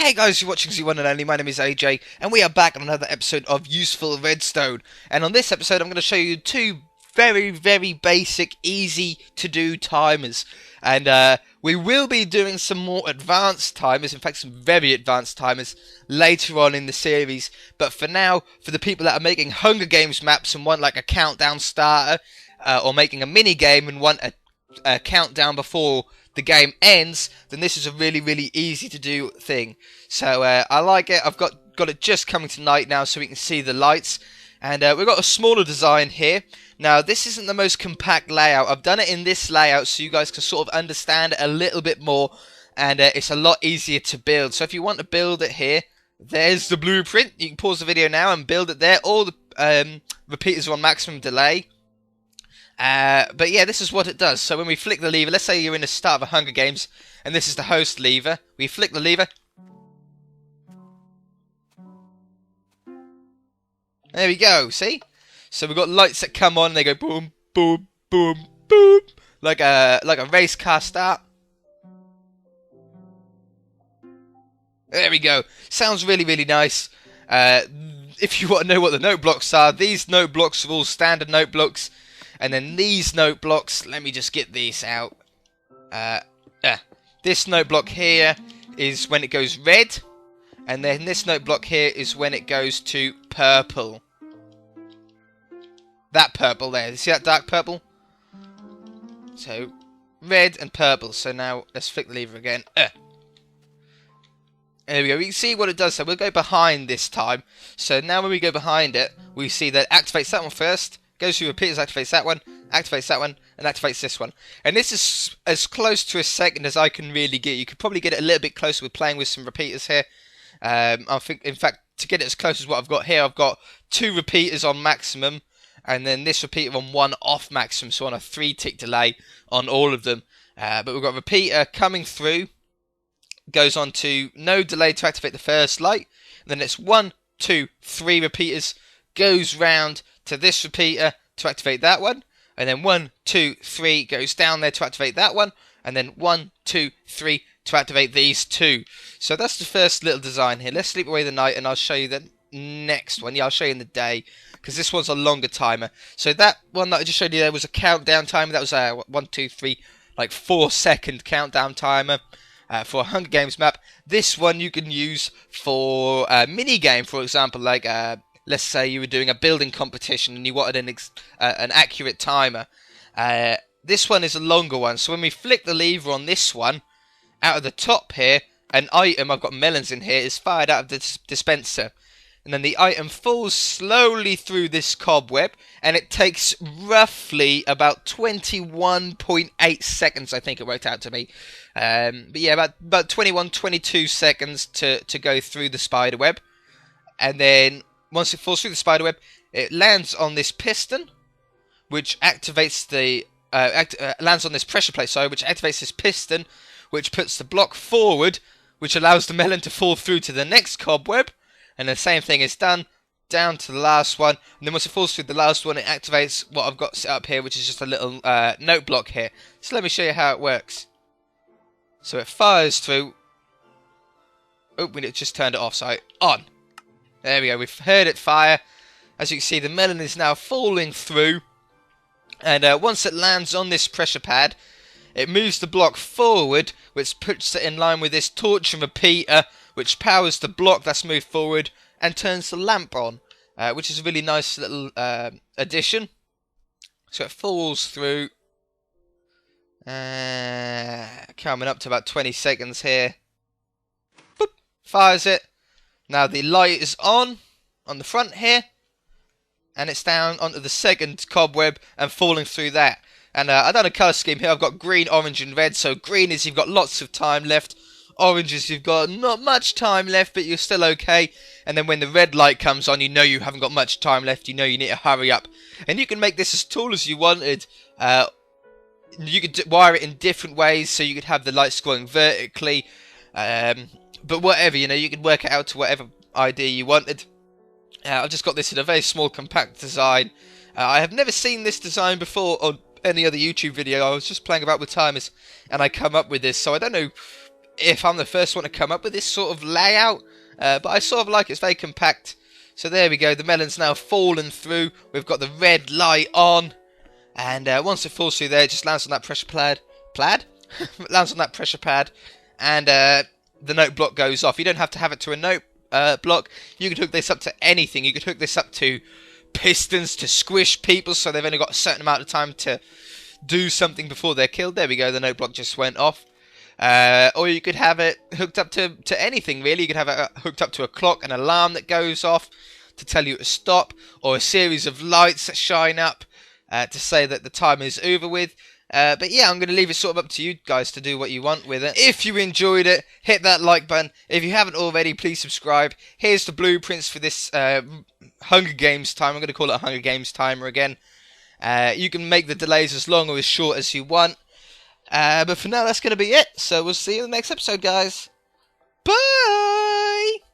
Hey guys, you're watching Z1 and Only. My name is AJ, and we are back on another episode of Useful Redstone. And on this episode, I'm going to show you two very basic, easy to do timers. And we will be doing some more advanced timers, in fact some very advanced timers, later on in the series. But for now, for the people that are making Hunger Games maps and want like a countdown starter, or making a mini game and want a countdown before the game ends, then this is a really easy to do thing. So I like it. I've got it just coming tonight now, so we can see the lights. And we've got a smaller design here. Now this isn't the most compact layout. I've done it in this layout so you guys can sort of understand it a little bit more, and it's a lot easier to build. So if you want to build it here, there's the blueprint. You can pause the video now and build it there. All the repeaters are on maximum delay. But yeah, this is what it does. So when we flick the lever, let's say you're in the start of a Hunger Games, and this is the host lever. We flick the lever. There we go, see? So we've got lights that come on, and they go boom, boom, boom, boom, like a race car start. There we go. Sounds really nice. If you want to know what the note blocks are, these note blocks are all standard note blocks. And then these note blocks, let me just get these out. This note block here is when it goes red. And then this note block here is when it goes to purple. That purple there. See that dark purple? So, red and purple. So now, let's flick the lever again. There we go. We can see what it does. So we'll go behind this time. So now when we go behind it, we see that it activates that one first. Goes through repeaters, activates that one, and activates this one. And this is as close to a second as I can really get. You could probably get it a little bit closer with playing with some repeaters here. I think, in fact, to get it as close as what I've got here, I've got 2 repeaters on maximum, and then this repeater on 1 off maximum, so on a 3-tick delay on all of them. But we've got a repeater coming through, goes on to no delay to activate the first light. Then it's 1, 2, 3 repeaters, goes round to this repeater to activate that one, and then 1, 2, 3 goes down there to activate that one, and then 1, 2, 3 to activate these 2. So that's the first little design here. Let's sleep away the night, and I'll show you the next one. Yeah, I'll show you in the day, because this one's a longer timer. So that one that I just showed you there was a countdown timer. That was a 1, 2, 3, like 4-second countdown timer for a Hunger Games map. This one you can use for a mini game, for example, like let's say you were doing a building competition and you wanted an accurate timer. This one is a longer one. So when we flick the lever on this one, out of the top here, an item, I've got melons in here, is fired out of the dispenser. And then the item falls slowly through this cobweb, and it takes roughly about 21.8 seconds, I think it worked out to me. But yeah, about 21, 22 seconds to go through the spider web. And then once it falls through the spiderweb, it lands on this piston, which activates the lands on this pressure plate. Sorry, which activates this piston, which puts the block forward, which allows the melon to fall through to the next cobweb, and the same thing is done down to the last one. And then once it falls through the last one, it activates what I've got set up here, which is just a little note block here. So let me show you how it works. So it fires through. Oh, we just turned it off. Sorry, on. There we go, we've heard it fire. As you can see, the melon is now falling through. And once it lands on this pressure pad, it moves the block forward, which puts it in line with this torch and repeater, which powers the block that's moved forward and turns the lamp on, which is a really nice little addition. So it falls through. Coming up to about 20 seconds here. Boop, fires it. Now the light is on the front here, and it's down onto the second cobweb and falling through that. And I've done a colour scheme here. I've got green, orange and red. So green is you've got lots of time left. Orange is you've got not much time left, but you're still okay. And then when the red light comes on, you know you haven't got much time left. You know you need to hurry up. And you can make this as tall as you wanted. You could wire it in different ways, so you could have the lights going vertically. But whatever, you know, you can work it out to whatever idea you wanted. I've just got this in a very small, compact design. I have never seen this design before on any other YouTube video. I was just playing about with timers, and I come up with this. So I don't know if I'm the first one to come up with this sort of layout, but I sort of like it. It's very compact. So there we go. The melon's now fallen through. We've got the red light on, and once it falls through there, it just lands on that pressure pad. Lands on that pressure pad, and the note block goes off. You don't have to have it to a note block. You could hook this up to anything. You could hook this up to pistons to squish people, so they've only got a certain amount of time to do something before they're killed. There we go. The note block just went off. Or you could have it hooked up to anything, really. You could have it hooked up to a clock, an alarm that goes off to tell you to stop, or a series of lights that shine up to say that the time is over with. But yeah, I'm going to leave it sort of up to you guys to do what you want with it. If you enjoyed it, hit that like button. If you haven't already, please subscribe. Here's the blueprints for this Hunger Games timer. I'm going to call it a Hunger Games timer again. You can make the delays as long or as short as you want. But for now, that's going to be it. So we'll see you in the next episode, guys. Bye!